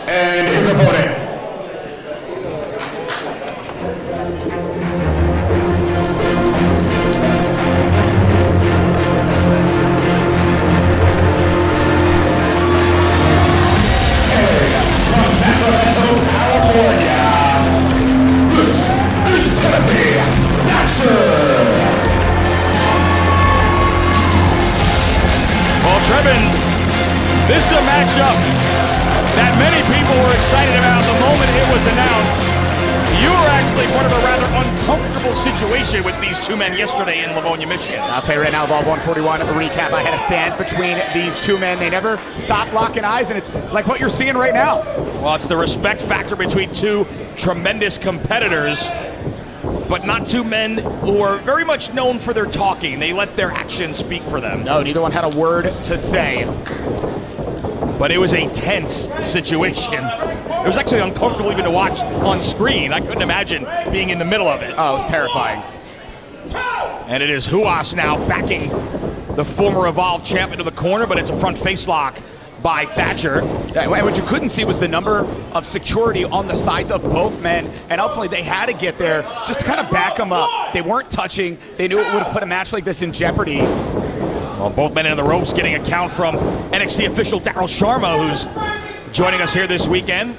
And his opponent. Well, Trevin, this is a matchup that many people were excited about the moment it was announced. You were actually part of a rather uncomfortable situation with these two men yesterday in Livonia, Michigan. I'll tell you right now, Evolve 141 recap, I had to stand between these two men. They never stopped locking eyes, and it's like what you're seeing right now. Well, it's the respect factor between two tremendous competitors, but not two men who are very much known for their talking. They let their actions speak for them. No, neither one had a word to say. But it was a tense situation. It was actually uncomfortable even to watch on screen. I couldn't imagine being in the middle of it. Oh, it was terrifying. And it is Ruas now backing the former Evolve champion to the corner, but it's a front face lock by Thatcher. And what you couldn't see was the number of security on the sides of both men, and ultimately they had to get there just to kind of back them up. They weren't touching. They knew it would have put a match like this in jeopardy. Well, both men in the ropes getting a count from NXT official Daryl Sharma, who's joining us here this weekend.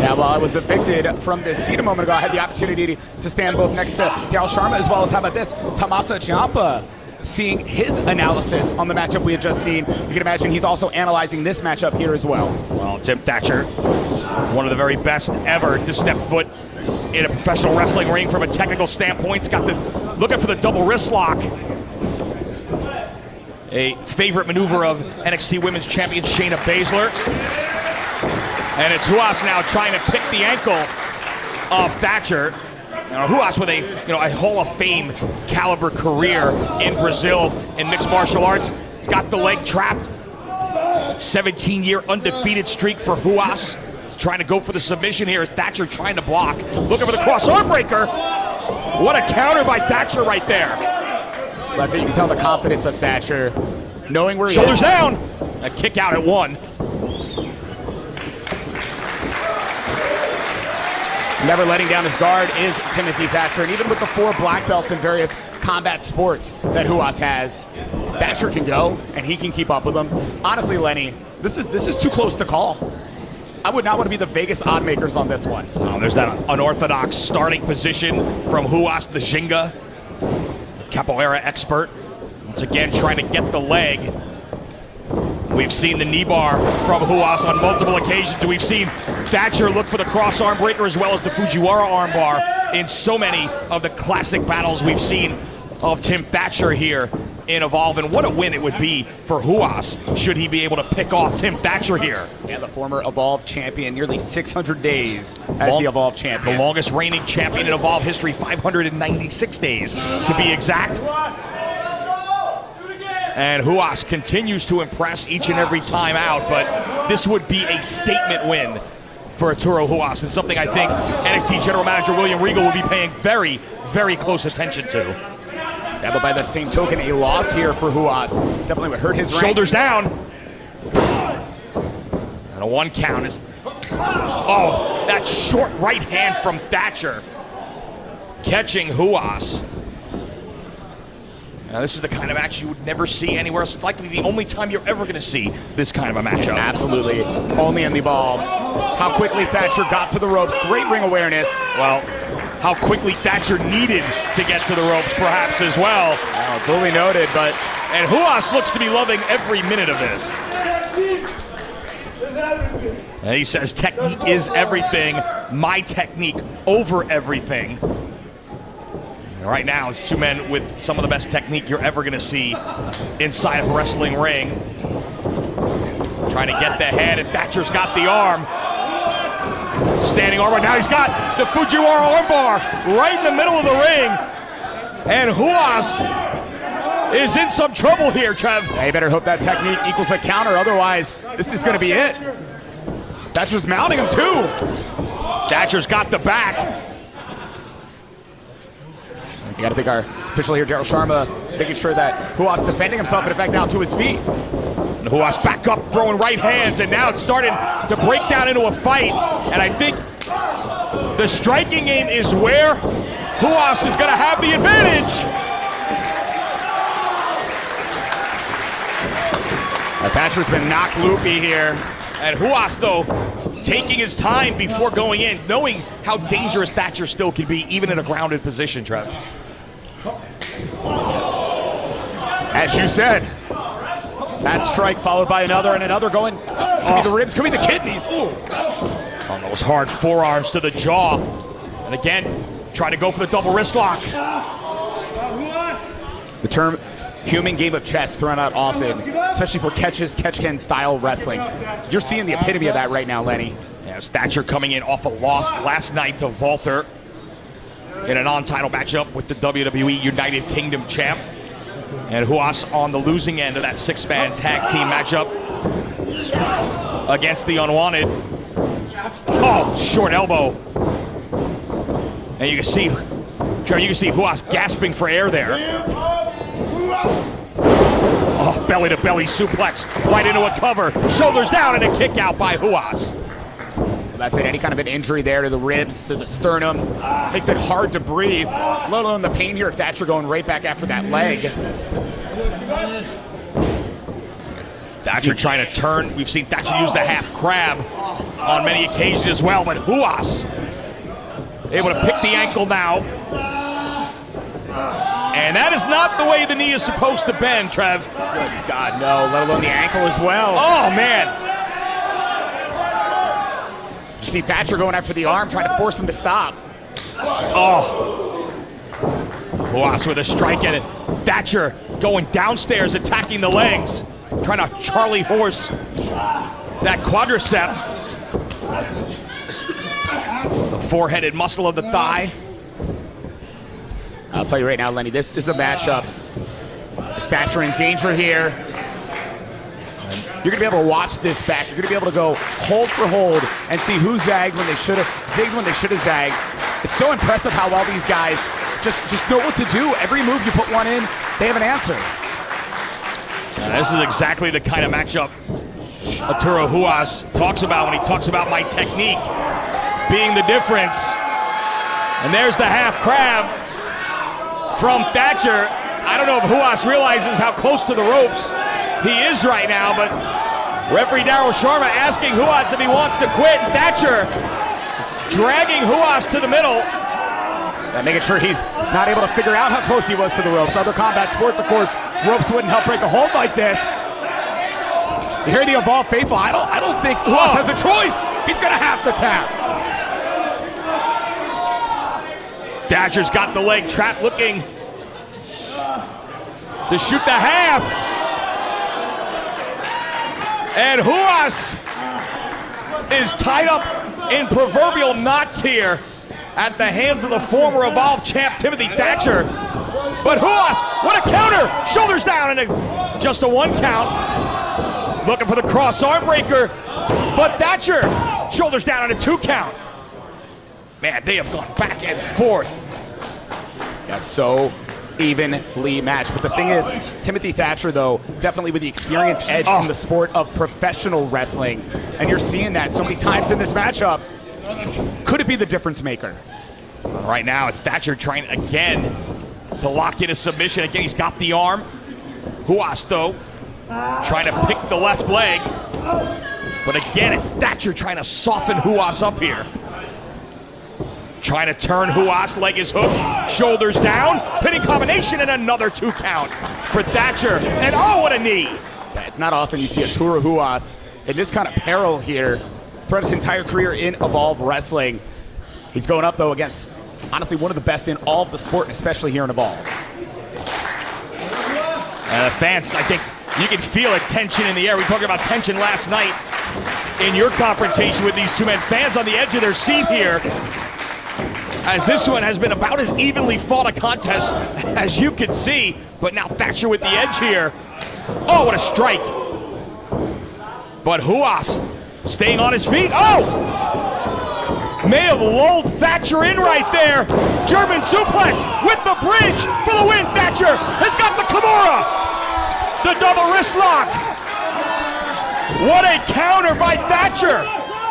Yeah, well, I was evicted from this seat a moment ago. I had the opportunity to stand both next to Daryl Sharma, as well as, how about this, Tommaso Ciampa, seeing his analysis on the matchup we had just seen. You can imagine he's also analyzing this matchup here as well. Well, Tim Thatcher, one of the very best ever to step foot in a professional wrestling ring from a technical standpoint. He's got the looking for the double wrist lock. A favorite maneuver of NXT Women's Champion Shayna Baszler. And it's Ruas now trying to pick the ankle of Thatcher. Ruas with a Hall of Fame caliber career in Brazil in mixed martial arts. He's got the leg trapped. 17-year undefeated streak for Ruas. He's trying to go for the submission here as Thatcher trying to block. Looking for the cross arm breaker. What a counter by Thatcher right there. That's it. You can tell the confidence of Thatcher, knowing where he is. Shoulders down. A kick out at one. Never letting down his guard is Timothy Thatcher, and even with the 4 black belts in various combat sports that Ruas has, Thatcher can go and he can keep up with them. Honestly, Lenny, this is too close to call. I would not want to be the Vegas odd makers on this one. Oh, there's that unorthodox starting position from Ruas the Ginga, capoeira expert. Once again, trying to get the leg. We've seen the knee bar from Ruas on multiple occasions. We've seen Thatcher look for the cross arm breaker as well as the Fujiwara arm bar in so many of the classic battles we've seen of Tim Thatcher here in Evolve. And what a win it would be for Ruas should he be able to pick off Tim Thatcher here. Yeah, the former Evolve champion, nearly 600 days as the Evolve champion. The longest reigning champion in Evolve history, 596 days to be exact. And Ruas continues to impress each and every time out, but this would be a statement win for Arturo Ruas, and something I think NXT General Manager William Regal will be paying very, very close attention to. Yeah, but by the same token, a loss here for Ruas definitely would hurt his rank. Shoulders down. And a 1 count is... Oh, that short right hand from Thatcher catching Ruas. Now, this is the kind of match you would never see anywhere else. It's likely the only time you're ever going to see this kind of a matchup. Absolutely. Only in the Evolve. How quickly Thatcher got to the ropes. Great ring awareness. Well, how quickly Thatcher needed to get to the ropes, perhaps, as well. Duly noted, but... And Ruas looks to be loving every minute of this. And he says, technique is everything. My technique over everything. And right now, it's two men with some of the best technique you're ever going to see inside of a wrestling ring. Trying to get the head, and Thatcher's got the arm. Standing arm right now. He's got the Fujiwara armbar right in the middle of the ring. And Ruas is in some trouble here, Trev. Yeah, you better hope that technique equals a counter, otherwise this is going to be it. Thatcher's mounting him too. Thatcher's got the back. You got to think our official here, Daryl Sharma, making sure that Ruas defending himself, and in fact now to his feet. And Ruas back up, throwing right hands, and now it's starting to break down into a fight. And I think the striking game is where Ruas is going to have the advantage. Thatcher's been knocked loopy here. And Ruas, though, taking his time before going in, knowing how dangerous Thatcher still can be, even in a grounded position, Trev. As you said, that strike followed by another and another going. Could be the ribs, could be the kidneys. Ooh. On those hard forearms to the jaw. And again, trying to go for the double wrist lock. The term human game of chess thrown out often, especially for catch-can style wrestling. You're seeing the epitome of that right now, Lenny. Yeah, Thatcher coming in off a loss last night to Walter in a non-title matchup with the WWE United Kingdom champ. And Ruas on the losing end of that six-man tag team matchup against the Unwanted. Oh, short elbow. And you can see, Trevor, you can see Ruas gasping for air there. Oh, belly-to-belly suplex right into a cover. Shoulders down and a kick out by Ruas. That's it. Any kind of an injury there to the ribs, to the sternum, makes it hard to breathe. Let alone the pain here if Thatcher going right back after that leg. Thatcher trying to turn. We've seen Thatcher use the half crab on many occasions as well, but Ruas able to pick the ankle now. And that is not the way the knee is supposed to bend, Trev. Good God, no, let alone the ankle as well. Oh, man. You see Thatcher going after the arm, trying to force him to stop. Oh. Ruas with a strike at it. Thatcher going downstairs, attacking the legs, trying to Charlie horse that quadricep. The four-headed muscle of the thigh. I'll tell you right now, Lenny, this is a matchup. Is Thatcher in danger here? You're going to be able to watch this back. You're going to be able to go hold for hold and see who zagged when they should have zigged when they should have zagged. It's so impressive how well these guys just know what to do. Every move you put one in, they have an answer. This is exactly the kind of matchup Arturo Ruas talks about when he talks about my technique being the difference. And there's the half crab from Thatcher. I don't know if Ruas realizes how close to the ropes he is right now, but referee Daryl Sharma asking Ruas if he wants to quit. Thatcher dragging Ruas to the middle. And making sure he's not able to figure out how close he was to the ropes. Other combat sports, of course, ropes wouldn't help break a hold like this. You hear the Evolve faithful. I don't think Ruas has a choice. He's going to have to tap. Thatcher's got the leg trapped, looking to shoot the half. And Ruas is tied up in proverbial knots here at the hands of the former Evolve champ, Timothy Thatcher. But Ruas, what a counter! Shoulders down and just a one count. Looking for the cross arm breaker, but Thatcher, shoulders down and a 2 count. Man, they have gone back and forth. Yeah, so evenly matched. But the thing is, Timothy Thatcher, though, definitely with the experience edge in the sport of professional wrestling. And you're seeing that so many times in this matchup. Could it be the difference maker? Right now, it's Thatcher trying again to lock in a submission. Again, he's got the arm. Ruas, though, trying to pick the left leg. But again, it's Thatcher trying to soften Ruas up here. Trying to turn Ruas, leg is hooked, shoulders down, pinning combination, and another 2 count for Thatcher. And oh, what a knee! Yeah, it's not often you see Arturo Ruas in this kind of peril here throughout his entire career in Evolve Wrestling. He's going up, though, against, honestly, one of the best in all of the sport, and especially here in Evolve. And the fans, I think you can feel it, tension in the air. We talked about tension last night in your confrontation with these two men. Fans on the edge of their seat here, as this one has been about as evenly fought a contest as you can see. But now Thatcher with the edge here. Oh, what a strike. But Ruas staying on his feet. Oh! may have lulled Thatcher in right there. German suplex with the bridge for the win. Thatcher has got the Kimura. The double wrist lock. What a counter by Thatcher.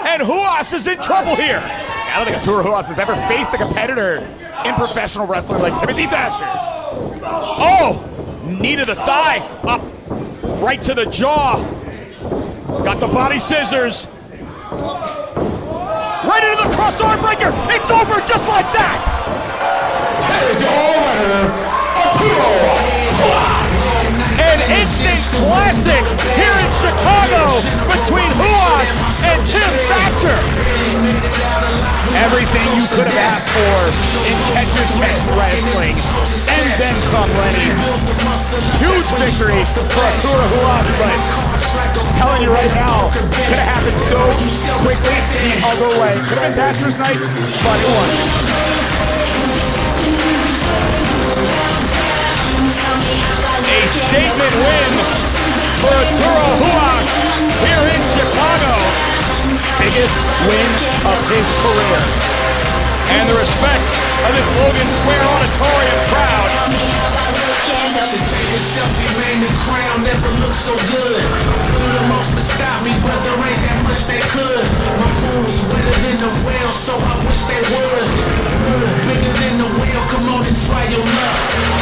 And Ruas is in trouble here. I don't think Arturo Ruas has ever faced a competitor in professional wrestling like Timothy Thatcher. Oh, knee to the thigh, up right to the jaw. Got the body scissors. Right into the cross arm breaker. It's over just like that. Here's your winner, Arturo Ruas. An instant classic here in Chicago between Ruas and Tim Thatcher. Everything you could have asked for in catcher's catch wrestling, and then some, Lenny. Huge victory for Arturo Ruas, but I'm telling you right now, could have happened so quickly the other way. Could have been Thatcher's night, but it wasn't. A statement win for Arturo Ruas here in Chicago. Biggest win of his career. And the respect of this Logan Square auditorium crowd. The crown never looked so good. Do the most to stop me, but there ain't that much they could. My moves wetter than the whale, so I wish they would. Bigger than the whale, come on and try your luck.